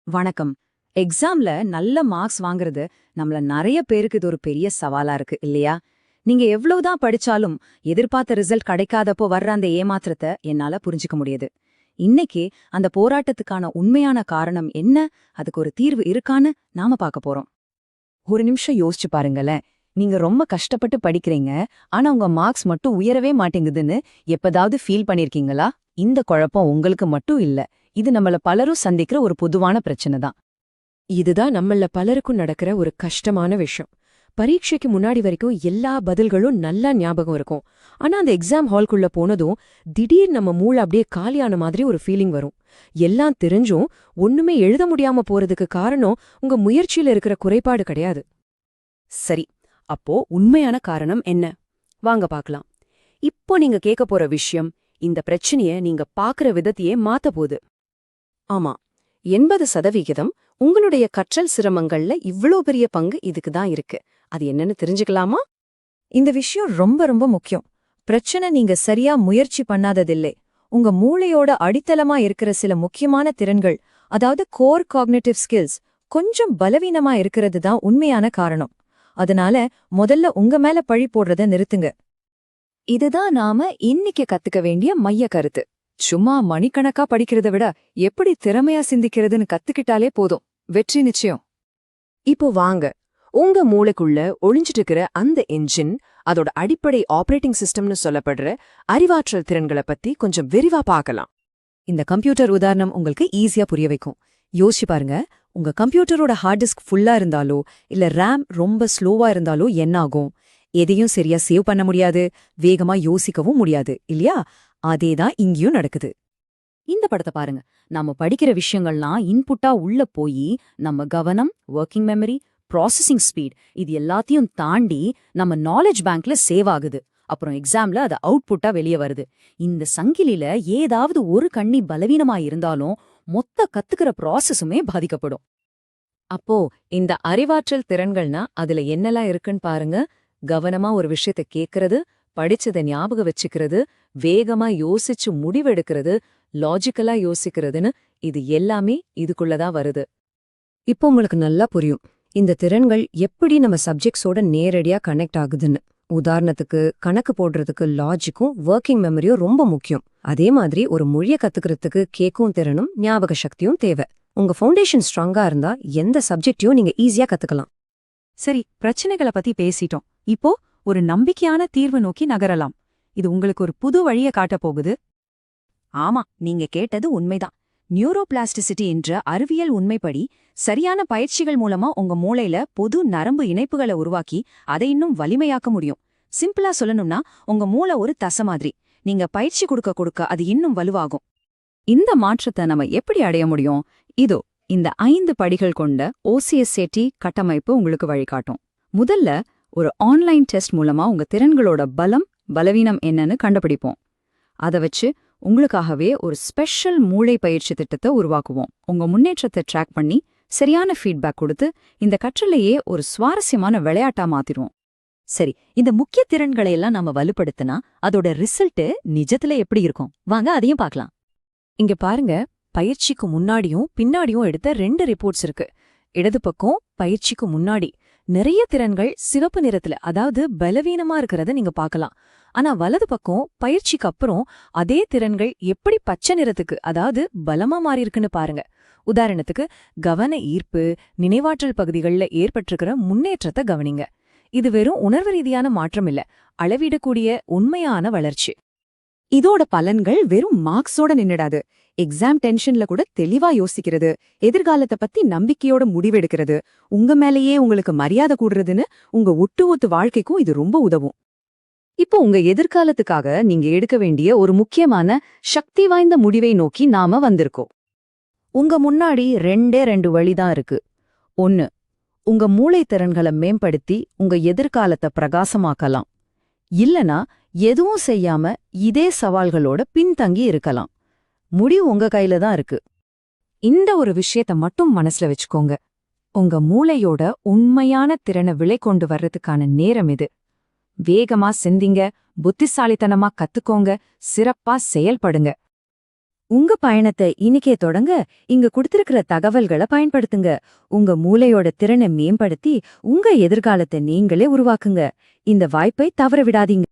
வணக்கம். எக்ஸாம்ல நல்ல மார்க்ஸ் வாங்குறது நம்மள நிறைய பேருக்கு இது ஒரு பெரிய சவாலா இருக்கு இல்லையா? நீங்க எவ்வளவுதான் படிச்சாலும் எதிர்பார்த்த ரிசல்ட் கிடைக்காதப்போ வர்ற அந்த ஏமாற்றத்தை என்னால புரிஞ்சுக்க முடியுது. இன்னைக்கு அந்த போராட்டத்துக்கான உண்மையான காரணம் என்ன, அதுக்கு ஒரு தீர்வு இருக்கான்னு நாம பார்க்க போறோம். ஒரு நிமிஷம் யோசிச்சு பாருங்களேன். நீங்க ரொம்ப கஷ்டப்பட்டு படிக்கிறீங்க, ஆனா உங்க மார்க்ஸ் மட்டும் உயரவே மாட்டேங்குதுன்னு எப்பதாவது ஃபீல் பண்ணிருக்கீங்களா? இந்த குழப்பம் உங்களுக்கு மட்டும் இல்ல. இது நம்மள பலரும் சந்திக்கிற ஒரு பொதுவான பிரச்சனை தான். இதுதான் நம்மள பலருக்கும் நடக்கிற ஒரு கஷ்டமான விஷயம். பரீட்சைக்கு முன்னாடி வரைக்கும் எல்லா பதில்களும் நல்லா ஞாபகம் இருக்கும். ஆனா அந்த எக்ஸாம் ஹால்குள்ள போனதும் திடீர் நம்ம மூளை அப்படியே காலியான மாதிரி ஒரு ஃபீலிங் வரும். எல்லாம் தெரிஞ்சும் ஒண்ணுமே எழுத முடியாம போறதுக்கு காரணம் உங்க முயற்சியில இருக்கிற குறைபாடு கிடையாது. சரி, அப்போ உண்மையான காரணம் என்ன? வாங்க பார்க்கலாம். இப்போ நீங்க கேட்க போற விஷயம் இந்த பிரச்சனைய நீங்க பாக்குற விதத்தையே மாத்த போகுது. ஆமா, 80% உங்களுடைய கற்றல் சிரமங்கள்ல இவ்ளோ பெரிய பங்கு இதுக்கு தான் இருக்கு. அது என்னன்னு தெரிஞ்சுக்கலாமா? இந்த விஷயம் ரொம்ப ரொம்ப முக்கியம். பிரச்சனை நீங்க சரியா முயற்சி பண்ணாததில்லை. உங்க மூளையோட அடித்தளமா இருக்கிற சில முக்கியமான திறன்கள், அதாவது கோர் காக்னிட்டிவ் ஸ்கில்ஸ், கொஞ்சம் பலவீனமா இருக்கிறது தான் உண்மையான காரணம். அதனால முதல்ல உங்க மேல பழி போடுறத நிறுத்துங்க. இதுதான் நாம இன்னைக்கு கத்துக்க வேண்டிய மைய கருத்து. சும்மா மணிக்கணக்கா படிக்கிறத விட எப்படி திறமையா சிந்திக்கிறதுன்னு கத்துக்கிட்டாலே போதும், வெற்றி நிச்சயம். இப்போ வாங்க, உங்க மூளைக்குள்ள ஒளிஞ்சிட்டு இருக்கிற அந்த என்ஜின், அதோட அடிப்படை ஆபரேட்டிங் சிஸ்டம்னு சொல்லப்படுற அறிவாற்றல் திறன்களை பத்தி கொஞ்சம் விரிவா பார்க்கலாம். இந்த கம்ப்யூட்டர் உதாரணம் உங்களுக்கு ஈஸியா புரிய வைக்கும். யோசிச்சு பாருங்க, உங்க கம்ப்யூட்டரோட ஹார்ட் டிஸ்க் ஃபுல்லா இருந்தாலோ இல்ல ரேம் ரொம்ப ஸ்லோவா இருந்தாலோ என்ன ஆகும்? எதையும் சரியா சேவ் பண்ண முடியாது, வேகமா யோசிக்கவும் முடியாது இல்லையா? அதேதான் இங்கேயும் நடக்குது. இந்த படத்தை பாருங்க. நாம படிக்கிற விஷயங்கள்லாம் இன்புட்டா உள்ள போய் நம்ம கவனம், ஒர்க்கிங் மெமரி, ப்ராசஸிங் ஸ்பீட் இது எல்லாத்தையும் தாண்டி நம்ம நாலேஜ் பேங்க்ல சேவ் ஆகுது. அப்புறம் எக்ஸாம்ல அது அவுட்புட்டா வெளியே வருது. இந்த சங்கிலில ஏதாவது ஒரு கண்ணி பலவீனமா இருந்தாலும் மொத்த கத்துக்கிற ப்ராசஸுமே பாதிக்கப்படும். அப்போ இந்த அறிவாற்றல் திறன்கள்னா அதுல என்னெல்லாம் இருக்குன்னு பாருங்க. கவனமா ஒரு விஷயத்த கேட்கறது, படிச்சதை ஞாபகம் வச்சுக்கிறது, வேகமா யோசிச்சு முடிவெடுக்கிறது, லாஜிக்கலா யோசிக்கிறதுன்னு இது எல்லாமே இதுக்குள்ளதான் வருது. இப்போ உங்களுக்கு நல்லா புரியும் இந்த திறன்கள் எப்படி நம்ம சப்ஜெக்ட்ஸோட நேரடியா கனெக்ட் ஆகுதுன்னு. உதாரணத்துக்கு கணக்கு போடுறதுக்கு லாஜிக்கும் ஒர்க்கிங் மெமரியும் ரொம்ப முக்கியம். அதே மாதிரி ஒரு மொழியை கத்துக்கிறதுக்கு கேட்கும் திறனும் ஞாபக சக்தியும் தேவை. உங்க ஃபவுண்டேஷன் ஸ்ட்ராங்கா இருந்தா எந்த சப்ஜெக்டையும் நீங்க ஈஸியா கத்துக்கலாம். சரி, பிரச்சனைகளை பத்தி பேசிட்டோம். இப்போ ஒரு நம்பிக்கையான தீர்வு நோக்கி நகரலாம். இது உங்களுக்கு ஒரு புது வழியை காட்டப் போகுது. ஆமா, நீங்க கேட்டது உண்மைதான். நியூரோபிளாஸ்டிசிட்டி என்ற அறிவியல் உண்மைப்படி சரியான பயிற்சிகள் மூலமா உங்க மூளையில பொது நரம்பு இணைப்புகளை உருவாக்கி அதை இன்னும் வலிமையாக்க முடியும். சிம்பிளா சொல்லணும்னா உங்க மூளை ஒரு தசை மாதிரி. நீங்க பயிற்சி கொடுக்க கொடுக்க அது இன்னும் வலுவாகும். இந்த மாற்றத்தை நம்ம எப்படி அடைய முடியும்? இதோ இந்த 5 படிகள் கொண்ட OCSAT கட்டமைப்பு உங்களுக்கு வழிகாட்டும். முதல்ல ஒரு ஆன்லைன் டெஸ்ட் மூலமா உங்க திறன்களோட பலம், பலவீனம் என்னன்னு கண்டுபிடிப்போம். அதை வச்சு உங்களுக்காகவே ஒரு ஸ்பெஷல் மூளை பயிற்சி திட்டத்தை உருவாக்குவோம். உங்க முன்னேற்றத்தை ட்ராக் பண்ணி சரியான ஃபீட்பேக் கொடுத்து இந்த கற்றலையே ஒரு சுவாரஸ்யமான விளையாட்டா மாத்திடுவோம். சரி, இந்த முக்கிய திறன்களை எல்லாம் நாம வலுப்படுத்தினா அதோட ரிசல்ட் நிஜத்துல எப்படி இருக்கும்? வாங்க அதையும் பார்க்கலாம். இங்க பாருங்க, பயிற்சிக்கு முன்னாடியும் பின்னாடியும் எடுத்த 2 ரிப்போர்ட்ஸ் இருக்கு. இடது பக்கம் பயிற்சிக்கு முன்னாடி நிறைய திறன்கள் சிவப்பு நிறத்துல, அதாவது பலவீனமா இருக்கிறத நீங்க பார்க்கலாம். ஆனா வலது பக்கம் பயிற்சிக்கு அப்புறம் அதே திறன்கள் எப்படி பச்சை நிறத்துக்கு, அதாவது பலமா மாறி இருக்குன்னு பாருங்க. உதாரணத்துக்கு கவன ஈர்ப்பு, நினைவாற்றல் பகுதிகளில் ஏற்பட்டிருக்கிற முன்னேற்றத்தை கவனிங்க. இது வெறும் உணர்வு ரீதியான மாற்றம் இல்ல, அளவிடக்கூடிய உண்மையான வளர்ச்சி. இதோட பலன்கள் வெறும் மார்க்ஸோட நின்னுடாது. எக்ஸாம் டென்ஷன்ல கூட தெளிவா யோசிக்கிறது, எதிர்காலத்தை பத்தி நம்பிக்கையோட முடிவெடுக்கிறது, உங்க மேலேயே உங்களுக்கு மரியாதை கூடுறதுன்னு உங்க ஒட்டு வாழ்க்கைக்கும் இது ரொம்ப உதவும். இப்போ உங்க எதிர்காலத்துக்காக நீங்க எடுக்க வேண்டிய ஒரு முக்கியமான சக்தி வாய்ந்த முடிவை நோக்கி நாம வந்திருக்கோம். உங்க முன்னாடி 2 வழிதான் இருக்கு. 1, உங்க மூளை திறன்களை மேம்படுத்தி உங்க எதிர்காலத்தை பிரகாசமாக்கலாம். இல்லனா எதுவும் செய்யாம இதே சவால்களோட பின்தங்கி இருக்கலாம். முடிவு உங்க கையில தான் இருக்கு. இந்த ஒரு விஷயத்த மட்டும் மனசுல வச்சுக்கோங்க. உங்க மூளையோட உண்மையான திறனை விலை கொண்டு வர்றதுக்கான நேரம் இது. வேகமா சிந்திங்க, புத்திசாலித்தனமா கத்துக்கோங்க, சிறப்பா செயல்படுங்க. உங்க பயணத்தை இன்னிக்கே தொடங்க இங்க குடுத்திருக்கிற தகவல்களை பயன்படுத்துங்க. உங்க மூளையோட திறனை மேம்படுத்தி உங்க எதிர்காலத்தை நீங்களே உருவாக்குங்க. இந்த வாய்ப்பை தவற விடாதீங்க.